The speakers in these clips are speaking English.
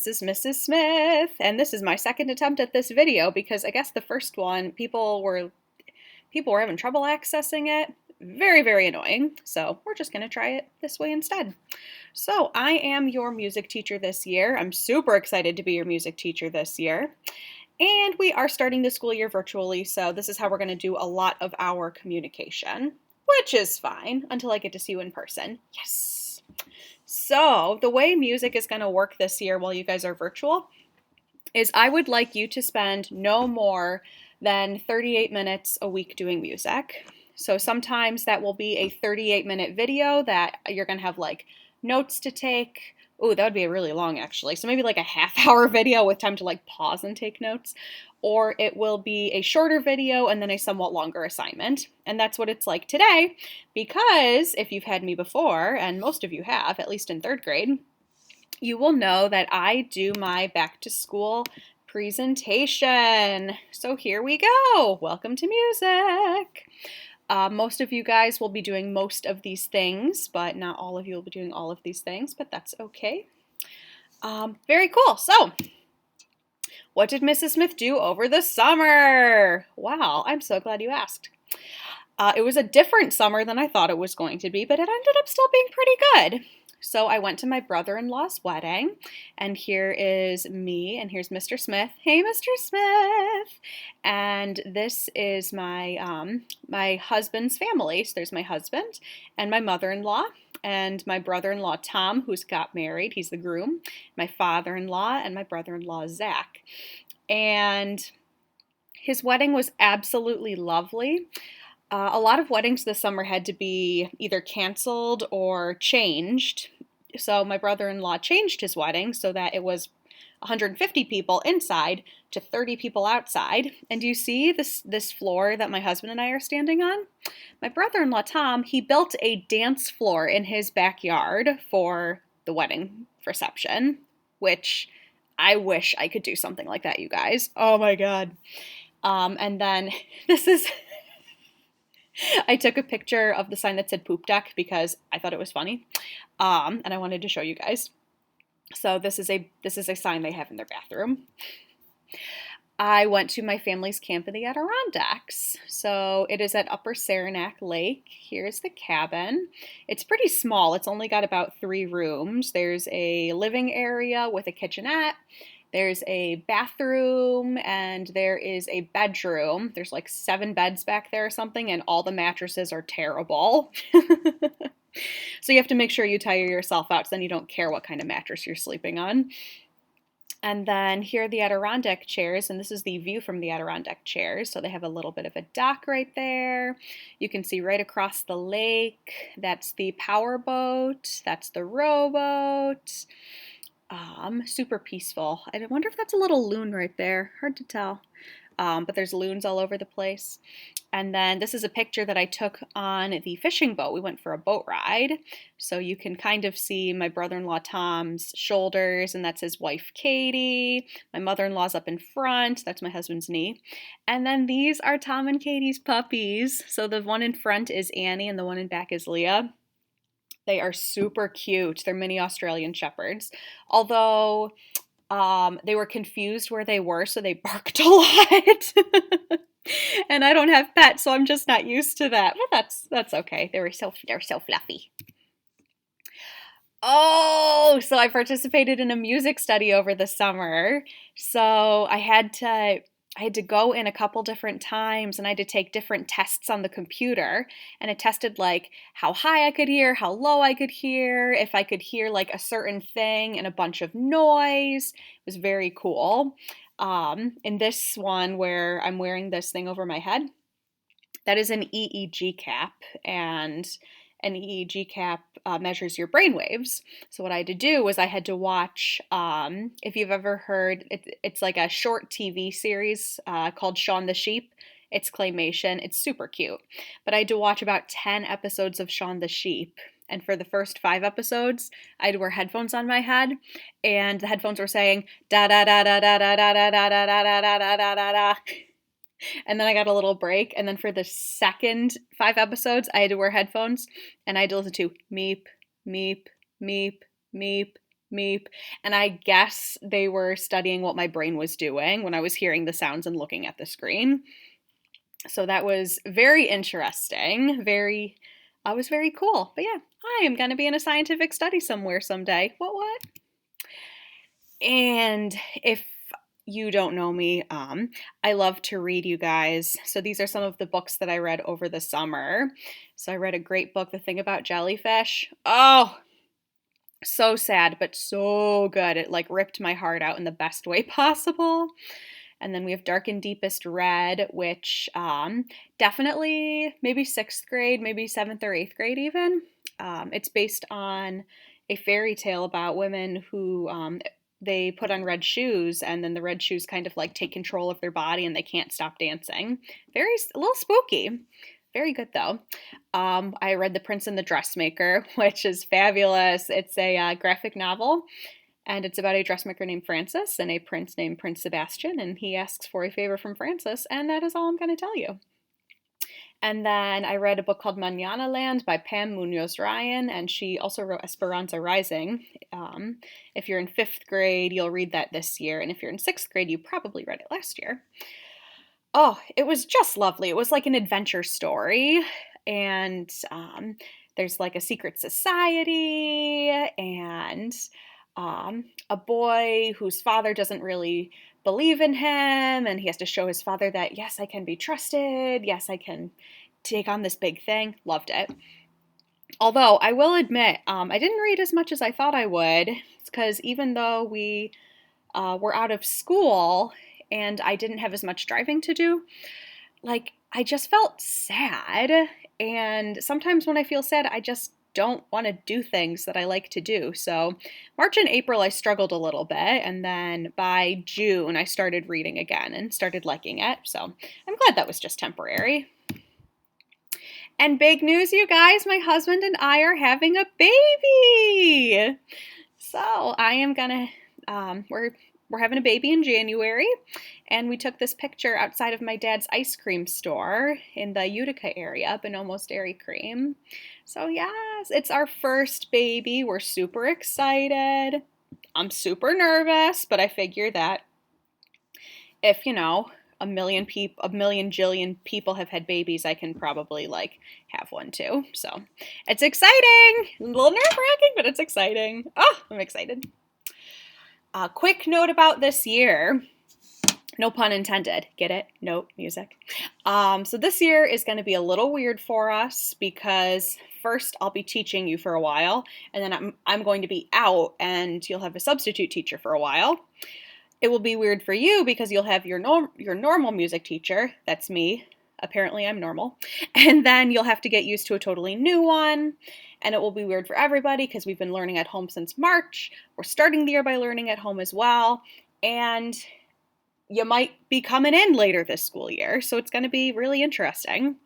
This is Mrs. Smith, and this is my second attempt at this video because I guess the first one people were having trouble accessing it. Very, very annoying. So we're just gonna try it this way instead. So I am your music teacher this year. I'm super excited to be your music teacher this year. And we are starting the school year virtually, so this is how we're gonna do a lot of our communication, which is fine until I get to see you in person. Yes. So the way music is going to work this year while you guys are virtual is I would like you to spend no more than 38 minutes a week doing music. So sometimes that will be a 38-minute video that you're going to have like notes to take. Oh, that would be really long actually. So maybe like a half-hour video with time to like pause and take notes. Or it will be a shorter video and then a somewhat longer assignment. And that's what it's like today, because if you've had me before, and most of you have, at least in third grade, you will know that I do my back to school presentation. So here we go. Welcome to music. Most of you guys will be doing most of these things, but not all of you will be doing all of these things, but that's okay. Very cool. So, what did Mrs. Smith do over the summer? Wow, I'm so glad you asked. It was a different summer than I thought it was going to be, but it ended up still being pretty good. So I went to my brother-in-law's wedding, and here is me, and here's Mr. Smith. Hey, Mr. Smith! And this is my husband's family. So there's my husband and my mother-in-law, and my brother-in-law Tom, who's got married. He's the groom. My father-in-law and my brother-in-law Zach. And his wedding was absolutely lovely. A lot of weddings this summer had to be either canceled or changed. So my brother-in-law changed his wedding so that it was 150 people inside to 30 people outside. And do you see this floor that my husband and I are standing on? My brother-in-law Tom, he built a dance floor in his backyard for the wedding reception, which I wish I could do something like that, you guys. Oh my God. And then this is I took a picture of the sign that said poop deck because I thought it was funny, and I wanted to show you guys. So this is a sign they have in their bathroom. I went to my family's camp in the Adirondacks. So it is at Upper Saranac Lake. Here's the cabin. It's pretty small. It's only got about 3 rooms. There's a living area with a kitchenette. There's a bathroom and there is a bedroom. There's like 7 beds back there or something, and all the mattresses are terrible. So you have to make sure you tire yourself out so then you don't care what kind of mattress you're sleeping on. And then here are the Adirondack chairs, and this is the view from the Adirondack chairs. So they have a little bit of a dock right there. You can see right across the lake. That's the power boat. That's the rowboat. Super peaceful. I wonder if that's a little loon right there. Hard to tell. But there's loons all over the place. And then this is a picture that I took on the fishing boat. We went for a boat ride. So you can kind of see my brother-in-law Tom's shoulders, and that's his wife Katie. My mother-in-law's up in front. That's my husband's knee. And then these are Tom and Katie's puppies. So the one in front is Annie and the one in back is Leah. They are super cute. They're mini Australian Shepherds. Although they were confused where they were, so they barked a lot. And I don't have pets, so I'm just not used to that. But that's okay. They're so fluffy. Oh, so I participated in a music study over the summer. So I had to go in a couple different times and I had to take different tests on the computer, and it tested like how high I could hear, how low I could hear, if I could hear like a certain thing and a bunch of noise. It was very cool. In this one where I'm wearing this thing over my head, that is an EEG cap, and an EEG cap measures your brain waves. So what I had to do was I had to watch, if you've ever heard, it's like a short TV series called Shaun the Sheep. It's claymation. It's super cute. But I had to watch about 10 episodes of Shaun the Sheep. And for the first 5 episodes, I had to wear headphones on my head, and the headphones were saying da da da da da da da da da da da da da da da da da. And then I got a little break. And then for the second 5 episodes, I had to wear headphones and I had to listen to meep, meep, meep, meep, meep. And I guess they were studying what my brain was doing when I was hearing the sounds and looking at the screen. So that was very interesting. Was very cool. But yeah, I am going to be in a scientific study somewhere someday. What? And if you don't know me, I love to read, you guys. So these are some of the books that I read over the summer. So I read a great book, The Thing About Jellyfish. Oh, so sad, but so good. It like ripped my heart out in the best way possible. And then we have Dark and Deepest Red, which definitely maybe 6th grade, maybe 7th or 8th grade even. It's based on a fairy tale about women who they put on red shoes, and then the red shoes kind of like take control of their body and they can't stop dancing. A little spooky. Very good though. I read The Prince and the Dressmaker, which is fabulous. It's a graphic novel. And it's about a dressmaker named Francis and a prince named Prince Sebastian, and he asks for a favor from Francis, and that is all I'm going to tell you. And then I read a book called Manana Land by Pam Munoz Ryan, and she also wrote Esperanza Rising. If you're in 5th grade, you'll read that this year, and if you're in 6th grade, you probably read it last year. Oh, it was just lovely. It was like an adventure story, and there's like a secret society, and a boy whose father doesn't really believe in him, and he has to show his father that, yes, I can be trusted. Yes, I can take on this big thing. Loved it. Although I will admit, I didn't read as much as I thought I would, because even though we were out of school and I didn't have as much driving to do, like, I just felt sad. And sometimes when I feel sad, I just don't want to do things that I like to do. So March and April, I struggled a little bit. And then by June, I started reading again and started liking it. So I'm glad that was just temporary. And big news, you guys, my husband and I are having a baby. So I am gonna, we're having a baby in January, and we took this picture outside of my dad's ice cream store in the Utica area, Bonomo's Dairy Cream. So yes, it's our first baby. We're super excited. I'm super nervous, but I figure that if, a million jillion people have had babies, I can probably like have one too. So it's exciting. A little nerve-wracking, but it's exciting. Oh, I'm excited. A quick note about this year. No pun intended. Get it? Note, music. So this year is going to be a little weird for us because first I'll be teaching you for a while, and then I'm going to be out and you'll have a substitute teacher for a while. It will be weird for you because you'll have your normal music teacher. That's me. Apparently I'm normal. And then you'll have to get used to a totally new one. And it will be weird for everybody because we've been learning at home since March. We're starting the year by learning at home as well. And you might be coming in later this school year. So it's going to be really interesting.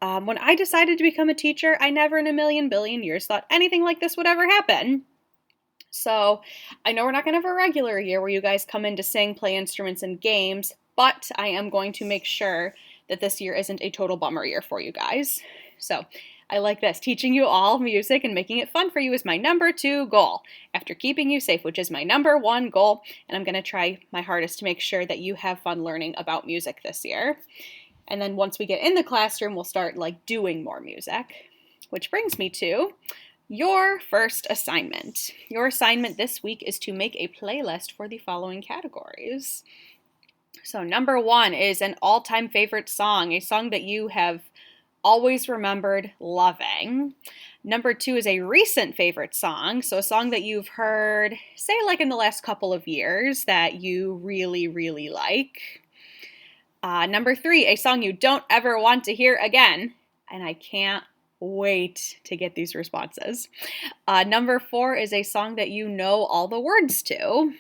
When I decided to become a teacher, I never in a million billion years thought anything like this would ever happen. So I know we're not going to have a regular year where you guys come in to sing, play instruments, and games, but I am going to make sure that this year isn't a total bummer year for you guys. So I like this. Teaching you all music and making it fun for you is my number 2 goal, after keeping you safe, which is my number 1 goal. And I'm going to try my hardest to make sure that you have fun learning about music this year. And then once we get in the classroom, we'll start like doing more music, which brings me to your first assignment. Your assignment this week is to make a playlist for the following categories. So number 1 is an all-time favorite song, a song that you have always remembered loving. Number 2 is a recent favorite song, so a song that you've heard, say like in the last couple of years, that you really, really like. Number 3, a song you don't ever want to hear again, and I can't wait to get these responses. Number 4 is a song that you know all the words to.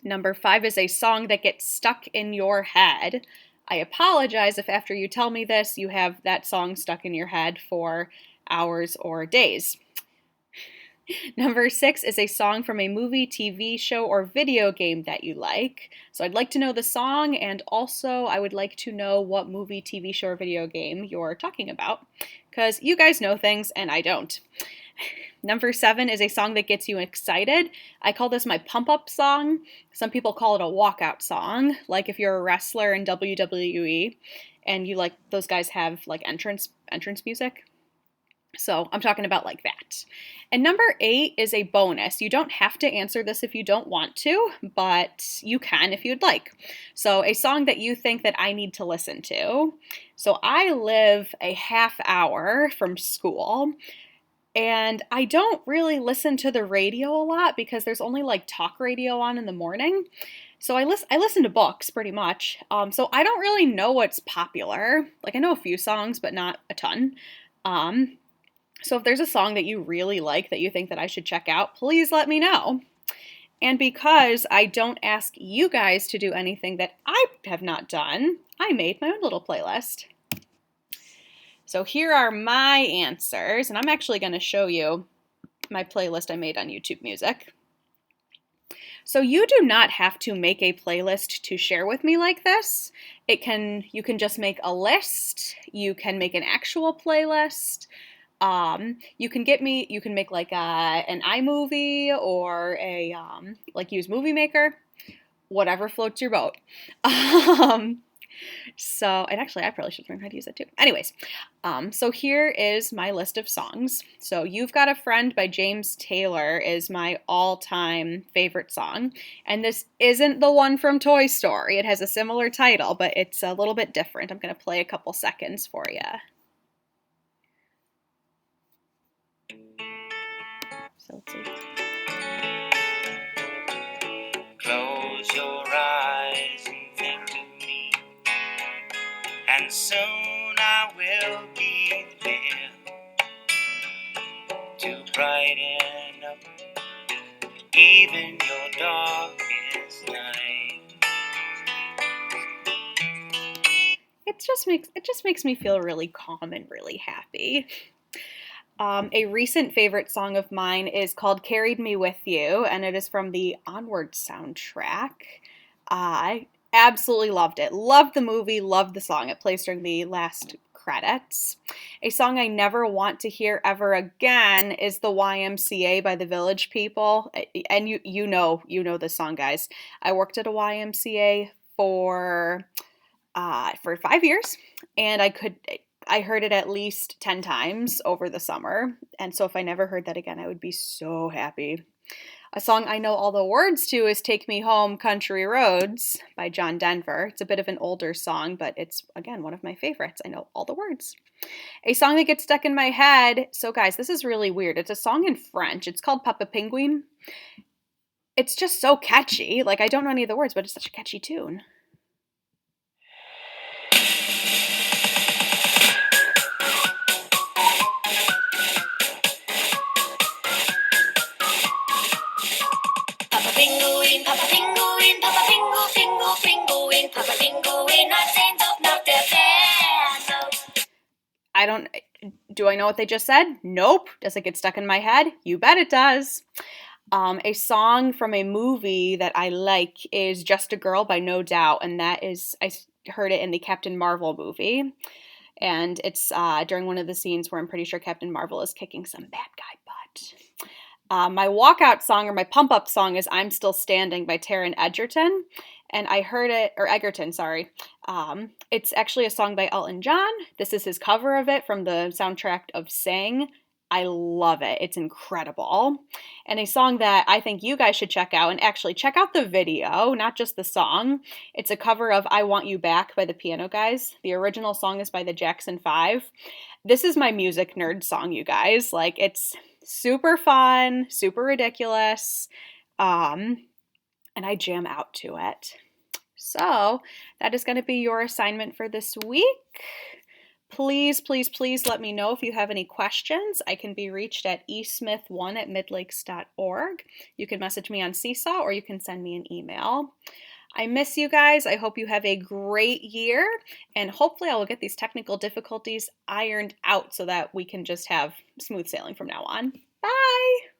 Number 5 is a song that gets stuck in your head. I apologize if after you tell me this, you have that song stuck in your head for hours or days. Number 6 is a song from a movie, TV show, or video game that you like. So I'd like to know the song, and also I would like to know what movie, TV show, or video game you're talking about, because you guys know things and I don't. Number 7 is a song that gets you excited. I call this my pump up song. Some people call it a walkout song, like if you're a wrestler in WWE and you like those guys have like entrance music. So I'm talking about like that. And number 8 is a bonus. You don't have to answer this if you don't want to, but you can if you'd like. So a song that you think that I need to listen to. So I live a half hour from school. And I don't really listen to the radio a lot because there's only like talk radio on in the morning. So I listen to books pretty much. So I don't really know what's popular. Like I know a few songs, but not a ton. So if there's a song that you really like that you think that I should check out, please let me know. And because I don't ask you guys to do anything that I have not done, I made my own little playlist. So here are my answers, and I'm actually going to show you my playlist I made on YouTube Music. So you do not have to make a playlist to share with me like this. You can just make a list, you can make an actual playlist. You can make like an iMovie or use Movie Maker, whatever floats your boat. And actually I probably should learn how to use it too. Anyways, so here is my list of songs. So You've Got a Friend by James Taylor is my all-time favorite song. And this isn't the one from Toy Story. It has a similar title, but it's a little bit different. I'm going to play a couple seconds for you. So let's see. Close your eyes and think of me, and soon I will be there to brighten up even your darkest night. It just makes me feel really calm and really happy. A recent favorite song of mine is called Carried Me With You, and it is from the Onward soundtrack. I absolutely loved it. Loved the movie, loved the song. It plays during the last credits. A song I never want to hear ever again is the YMCA by the Village People. And you know this song, guys. I worked at a YMCA for 5 years, and I heard it at least 10 times over the summer, and so if I never heard that again, I would be so happy. A song I know all the words to is Take Me Home, Country Roads by John Denver. It's a bit of an older song, but it's, again, one of my favorites. I know all the words. A song that gets stuck in my head. So guys, this is really weird. It's a song in French. It's called Papa Penguin. It's just so catchy. Like, I don't know any of the words, but it's such a catchy tune. Papa Penguin, Papa Pingu, Pingu, Pinguin, Papa Penguin, Do I know what they just said? Nope. Does it get stuck in my head? You bet it does. A song from a movie that I like is Just a Girl by No Doubt, and I heard it in the Captain Marvel movie. And it's during one of the scenes where I'm pretty sure Captain Marvel is kicking some bad guy butt. My walkout song, or my pump-up song, is I'm Still Standing by Taron Egerton. And I heard it, or Egerton, sorry. It's actually a song by Elton John. This is his cover of it from the soundtrack of Sing. I love it. It's incredible. And a song that I think you guys should check out, and actually check out the video, not just the song. It's a cover of I Want You Back by the Piano Guys. The original song is by the Jackson 5. This is my music nerd song, you guys. Like, it's super fun, super ridiculous, and I jam out to it. So that is going to be your assignment for this week. Please, please, please let me know if you have any questions. I can be reached at esmith1@midlakes.org. You can message me on Seesaw, or you can send me an email. I miss you guys. I hope you have a great year, and hopefully I will get these technical difficulties ironed out so that we can just have smooth sailing from now on. Bye!